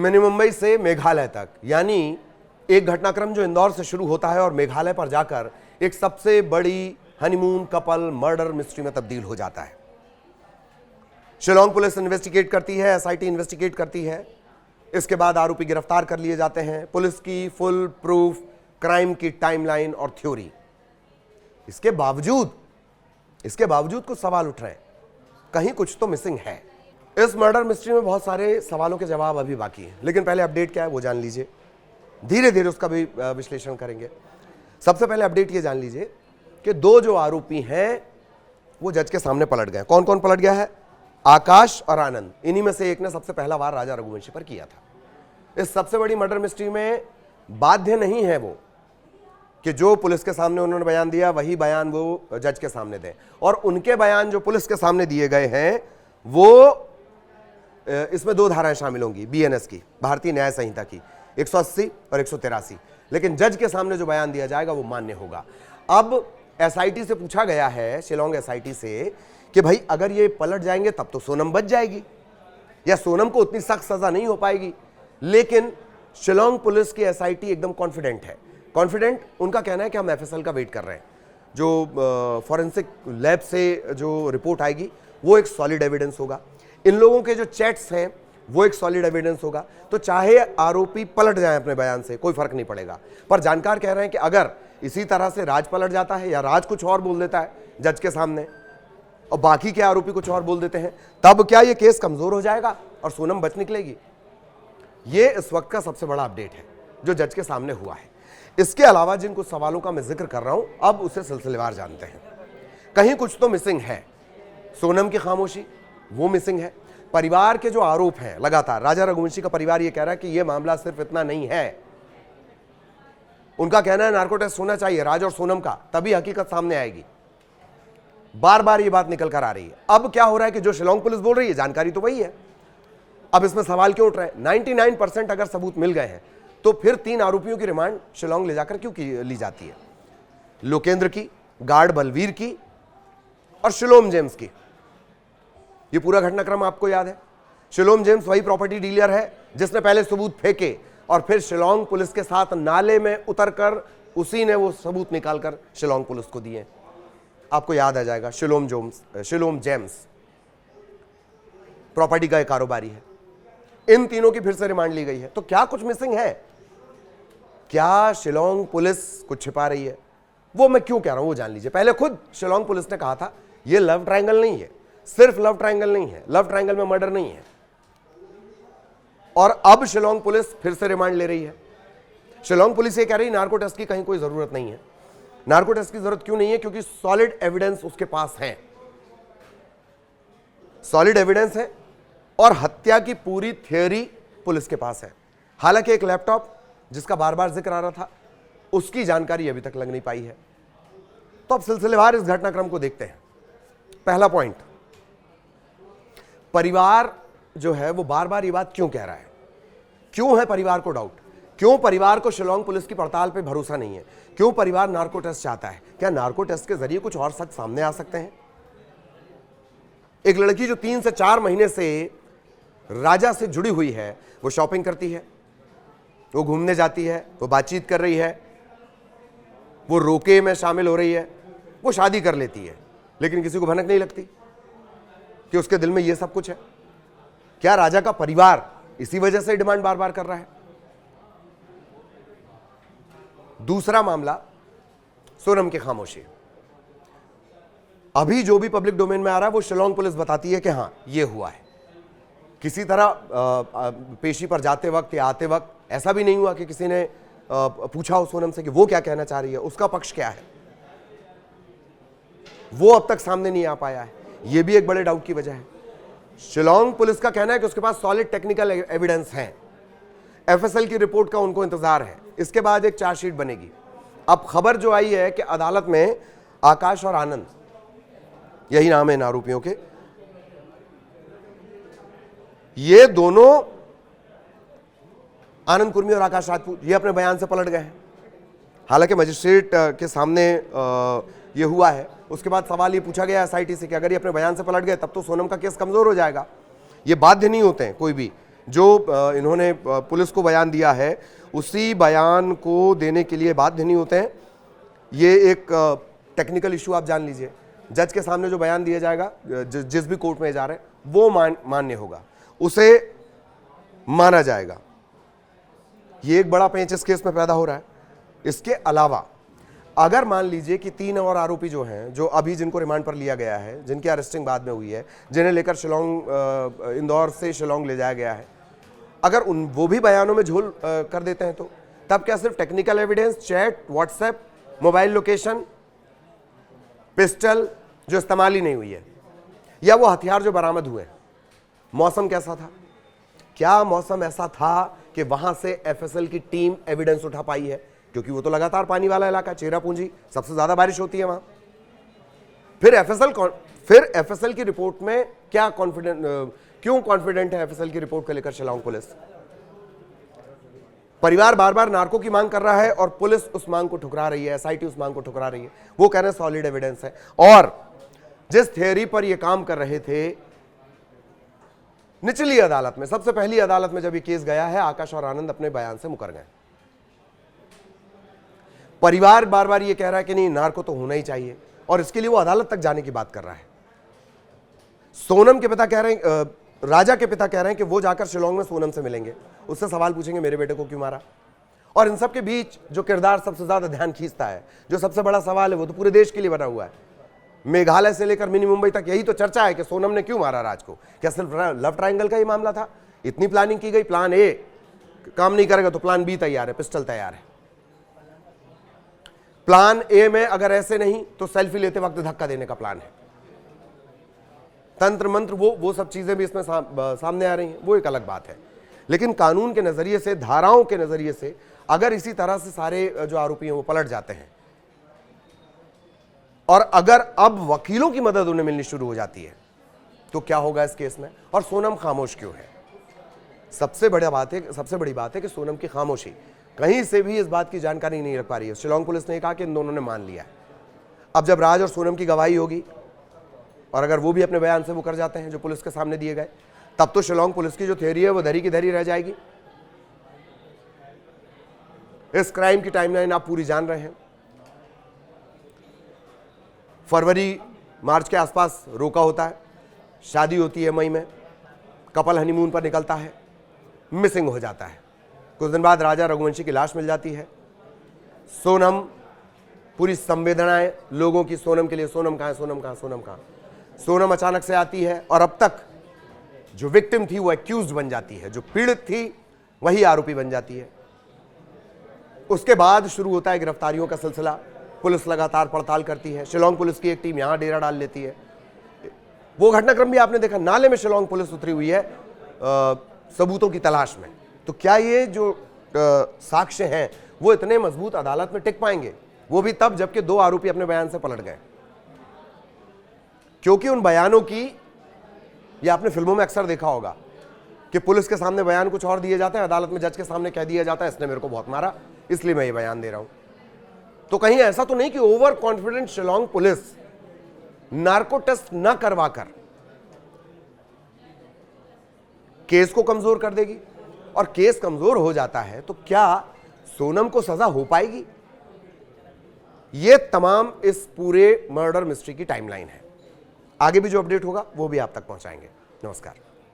Mini Mumbai से मेघालय तक, यानी एक घटनाक्रम जो इंदौर से शुरू होता है और मेघालय पर जाकर एक सबसे बड़ी हनीमून कपल मर्डर मिस्ट्री में तब्दील हो जाता है। शिलोंग पुलिस इन्वेस्टिगेट करती है, एसआईटी इन्वेस्टिगेट करती है, इसके बाद आरोपी गिरफ्तार कर लिए जाते हैं। पुलिस की फुल प्रूफ क्राइम की टाइमलाइन और थ्योरी, इसके बावजूद कुछ सवाल उठ रहे हैं, कहीं कुछ तो मिसिंग है। इस मर्डर मिस्ट्री में बहुत सारे सवालों के जवाब अभी बाकी हैं, लेकिन पहले अपडेट क्या है वो जान लीजिए, धीरे धीरे उसका भी विश्लेषण करेंगे। सबसे पहले अपडेट ये जान लीजिए कि दो जो आरोपी हैं वो जज के सामने पलट गए। कौन कौन पलट गया है? आकाश और आनंद। इन्हीं में से एक ने सबसे पहला वार राजा रघुवंशी पर किया था। इस सबसे बड़ी मर्डर मिस्ट्री में बाध्य नहीं है वो कि जो पुलिस के सामने उन्होंने बयान दिया वही बयान वो जज के सामने दें, और उनके बयान जो पुलिस के सामने दिए गए हैं वो इसमें दो धाराएं शामिल होंगी बीएनएस की, भारतीय न्याय संहिता की, 180 और 183। लेकिन जज के सामने जो बयान दिया जाएगा वो मान्य होगा। अब एसआईटी से पूछा गया है, शिलोंग एसआईटी से, कि भाई अगर ये पलट जाएंगे तब तो सोनम बच जाएगी या सोनम को उतनी सख्त सजा नहीं हो पाएगी। लेकिन शिलोंग पुलिस की एसआईटी एकदम कॉन्फिडेंट है। कॉन्फिडेंट उनका कहना है कि हम एफएसएल का वेट कर रहे हैं, जो फॉरेंसिक लैब से जो रिपोर्ट आएगी वो एक सॉलिड एविडेंस होगा, इन लोगों के जो चैट्स हैं वो एक सॉलिड एविडेंस होगा। तो चाहे आरोपी पलट जाए अपने बयान से कोई फर्क नहीं पड़ेगा। पर जानकार कह रहे हैं कि अगर इसी तरह से राज पलट जाता है या राज कुछ और बोल देता है जज के सामने और बाकी के आरोपी कुछ और बोल देते हैं, तब क्या ये केस कमजोर हो जाएगा और सोनम बच निकलेगी? ये इस वक्त का सबसे बड़ा अपडेट है जो जज के सामने हुआ है। इसके अलावा जिन कुछ सवालों का मैं जिक्र कर रहा हूं, अब उसे सिलसिलेवार जानते हैं। कहीं कुछ तो मिसिंग है। सोनम की खामोशी वो मिसिंग है। परिवार के जो आरोप हैं लगातार, राजा रघुवंशी का परिवार ये कह रहा है कि ये मामला सिर्फ इतना नहीं है। उनका कहना है नार्को टेस्ट होना चाहिए राज और सोनम का, तभी हकीकत सामने आएगी। बार बार ये बात निकल कर आ रही है। अब क्या हो रहा है कि जो शिलोंग पुलिस बोल रही है जानकारी तो वही है। अब इसमें सवाल क्यों उठ रहे हैं? 99% अगर सबूत मिल गए हैं तो फिर 3 आरोपियों की रिमांड शिलोंग ले जाकर क्यों ली जाती है? लोकेंद्र की, गार्ड बलवीर की और शिलोम जेम्स की। ये पूरा घटनाक्रम आपको याद है। शिलोम जेम्स वही प्रॉपर्टी डीलर है जिसने पहले सबूत फेंके और फिर शिलोंग पुलिस के साथ नाले में उतरकर उसी ने वो सबूत निकालकर शिलोंग पुलिस को दिए। आपको याद आ जाएगा, शिलोम जेम्स प्रॉपर्टी का एक कारोबारी है। इन तीनों की फिर से रिमांड ली गई है। तो क्या कुछ मिसिंग है? क्या शिलोंग पुलिस कुछ छिपा रही है? वो मैं क्यों कह रहा हूं वो जान लीजिए। पहले खुद शिलोंग पुलिस ने कहा था ये लव ट्रायंगल नहीं है, सिर्फ लव ट्रायंगल नहीं है, लव ट्रायंगल में मर्डर नहीं है। और अब शिलोंग पुलिस फिर से रिमांड ले रही है। शिलोंग पुलिस ये कह रही है नार्को टेस्ट की कहीं कोई जरूरत नहीं है। नार्को टेस्ट की जरूरत क्यों नहीं है? क्योंकि सॉलिड एविडेंस उसके पास है, सॉलिड एविडेंस है और हत्या की पूरी थ्योरी पुलिस के पास है। हालांकि एक लैपटॉप जिसका बार बार जिक्र आ रहा था उसकी जानकारी अभी तक लग नहीं पाई है। तो अब सिलसिलेवार इस घटनाक्रम को देखते हैं। पहला पॉइंट, परिवार जो है वो बार बार ये बात क्यों कह रहा है? क्यों है परिवार को डाउट? क्यों परिवार को शिलोंग पुलिस की पड़ताल पे भरोसा नहीं है? क्यों परिवार नार्को टेस्ट चाहता है? क्या नार्को टेस्ट के जरिए कुछ और सच सामने आ सकते हैं? एक लड़की जो 3 से 4 महीने से राजा से जुड़ी हुई है, वो शॉपिंग करती है, वो घूमने जाती है, वो बातचीत कर रही है, वो रोके में शामिल हो रही है, वो शादी कर लेती है, लेकिन किसी को भनक नहीं लगती कि उसके दिल में ये सब कुछ है। क्या राजा का परिवार इसी वजह से डिमांड बार बार कर रहा है? दूसरा मामला, सोनम की खामोशी। अभी जो भी पब्लिक डोमेन में आ रहा है वो शिलोंग पुलिस बताती है कि हां ये हुआ है। किसी तरह पेशी पर जाते वक्त या आते वक्त ऐसा भी नहीं हुआ कि किसी ने पूछा हो सोनम से कि वो क्या कहना चाह रही है, उसका पक्ष क्या है, वो अब तक सामने नहीं आ पाया है। यह भी एक बड़े डाउट की वजह है। शिलोंग पुलिस का कहना है कि उसके पास सॉलिड टेक्निकल एविडेंस है, एफएसएल की रिपोर्ट का उनको इंतजार है, इसके बाद एक चार्जशीट बनेगी। अब खबर जो आई है कि अदालत में आकाश और आनंद, यही नाम है इन आरोपियों के, ये दोनों, आनंद कुर्मी और आकाश राजपूत, ये अपने बयान से पलट गए हैं। हालांकि मजिस्ट्रेट के सामने ये हुआ है। उसके बाद सवाल ये पूछा गया एसआईटी से कि अगर ये अपने बयान से पलट गए तब तो सोनम का केस कमजोर हो जाएगा। ये बाध्य नहीं होते हैं कोई भी जो इन्होंने पुलिस को बयान दिया है उसी बयान को देने के लिए बाध्य नहीं होते हैं। ये एक टेक्निकल इशू आप जान लीजिए। जज के सामने जो बयान दिया जाएगा, जिस भी कोर्ट में जा रहे हैं, वो मान्य होगा, उसे माना जाएगा। ये एक बड़ा पेंच इस केस में पैदा हो रहा है। इसके अलावा अगर मान लीजिए कि 3 और आरोपी जो हैं, जो अभी जिनको रिमांड पर लिया गया है, जिनकी अरेस्टिंग बाद में हुई है, जिन्हें लेकर शिलोंग, इंदौर से शिलोंग ले जाया गया है, अगर वो भी बयानों में झोल कर देते हैं तो तब क्या सिर्फ technical evidence, chat, WhatsApp, mobile location, pistol जो इस्तेमाल ही नहीं हुई है, या वो हथियार जो बरामद हुए, मौसम कैसा था? क्या मौसम ऐसा था कि वहां से एफएसएल की टीम एविडेंस उठा पाई है? क्योंकि वो तो लगातार पानी वाला इलाका, चेरापूंजी, सबसे ज्यादा बारिश होती है वहां। फिर एफएसएल की रिपोर्ट में क्या क्यों कॉन्फिडेंट है एफएसएल की रिपोर्ट को लेकर शिलांग पुलिस? परिवार बार बार नार्को की मांग कर रहा है और पुलिस उस मांग को ठुकरा रही है, एसआईटी उस मांग को ठुकरा रही है। वो कह रहे हैं सॉलिड एविडेंस है। और जिस थियरी पर ये काम कर रहे थे, निचली अदालत में, सबसे पहली अदालत में जब ये केस गया है, आकाश और आनंद अपने बयान से मुकर गए। परिवार बार बार ये कह रहा है कि नहीं, नार्को तो होना ही चाहिए, और इसके लिए वो अदालत तक जाने की बात कर रहा है। सोनम के पिता कह रहे हैं, राजा के पिता कह रहे हैं कि वो जाकर शिलोंग में सोनम से मिलेंगे, उससे सवाल पूछेंगे मेरे बेटे को क्यों मारा। और इन सब के बीच जो किरदार सबसे ज्यादा ध्यान खींचता है, जो सबसे बड़ा सवाल है, वो तो पूरे देश के लिए बना हुआ है। मेघालय से लेकर मिनी मुंबई तक यही तो चर्चा है कि सोनम ने क्यों मारा राज को। क्या सिर्फ लव ट्रायंगल का ही मामला था? इतनी प्लानिंग की गई, प्लान ए काम नहीं करेगा तो प्लान बी तैयार है, पिस्टल तैयार है। प्लान ए में अगर ऐसे नहीं तो सेल्फी लेते वक्त धक्का देने का प्लान है। तंत्र मंत्र, वो सब चीजें भी इसमें सामने आ रही हैं, वो एक अलग बात है। लेकिन कानून के नजरिए से, धाराओं के नजरिए से अगर इसी तरह से सारे जो आरोपी हैं वो पलट जाते हैं, और अगर अब वकीलों की मदद उन्हें मिलनी शुरू हो जाती है, तो क्या होगा इस केस में? और सोनम खामोश क्यों है? सबसे बड़ी बात है कि सोनम की खामोशी, कहीं से भी इस बात की जानकारी नहीं रख पा रही है। शिलोंग पुलिस ने कहा कि इन दोनों ने मान लिया है। अब जब राज और सोनम की गवाही होगी, और अगर वो भी अपने बयान से मुकर जाते हैं जो पुलिस के सामने दिए गए, तब तो शिलोंग पुलिस की जो थ्योरी है वो धरी की धरी रह जाएगी। इस क्राइम की टाइमलाइन आप पूरी जान रहे हैं। फरवरी मार्च के आसपास रोका होता है, शादी होती है मई में, कपल हनीमून पर निकलता है, मिसिंग हो जाता है। कुछ दिन बाद राजा रघुवंशी की लाश मिल जाती है। सोनम, पूरी संवेदनाएं लोगों की सोनम के लिए, सोनम कहां है, सोनम कहां, सोनम कहां। सोनम अचानक से आती है और अब तक जो विक्टिम थी वो एक्यूज्ड बन जाती है, जो पीड़ित थी वही आरोपी बन जाती है। उसके बाद शुरू होता है गिरफ्तारियों का सिलसिला। पुलिस लगातार पड़ताल करती है। शिलोंग पुलिस की एक टीम यहां डेरा डाल लेती है। वो घटनाक्रम भी आपने देखा, नाले में शिलोंग पुलिस उतरी हुई है सबूतों की तलाश में। तो क्या ये जो साक्ष्य हैं वो इतने मजबूत अदालत में टिक पाएंगे? वो भी तब जबकि 2 आरोपी अपने बयान से पलट गए। क्योंकि उन बयानों की, ये आपने फिल्मों में अक्सर देखा होगा कि पुलिस के सामने बयान कुछ और दिए जाते हैं, अदालत में जज के सामने कह दिया जाता है इसने मेरे को बहुत मारा इसलिए मैं ये बयान दे रहा हूं। तो कहीं ऐसा तो नहीं कि overconfident Shillong police narco test न करवाकर केस को कमजोर कर देगी? और केस कमजोर हो जाता है तो क्या सोनम को सजा हो पाएगी? ये तमाम इस पूरे मर्डर मिस्ट्री की टाइमलाइन है। आगे भी जो अपडेट होगा वो भी आप तक पहुंचाएंगे। नमस्कार।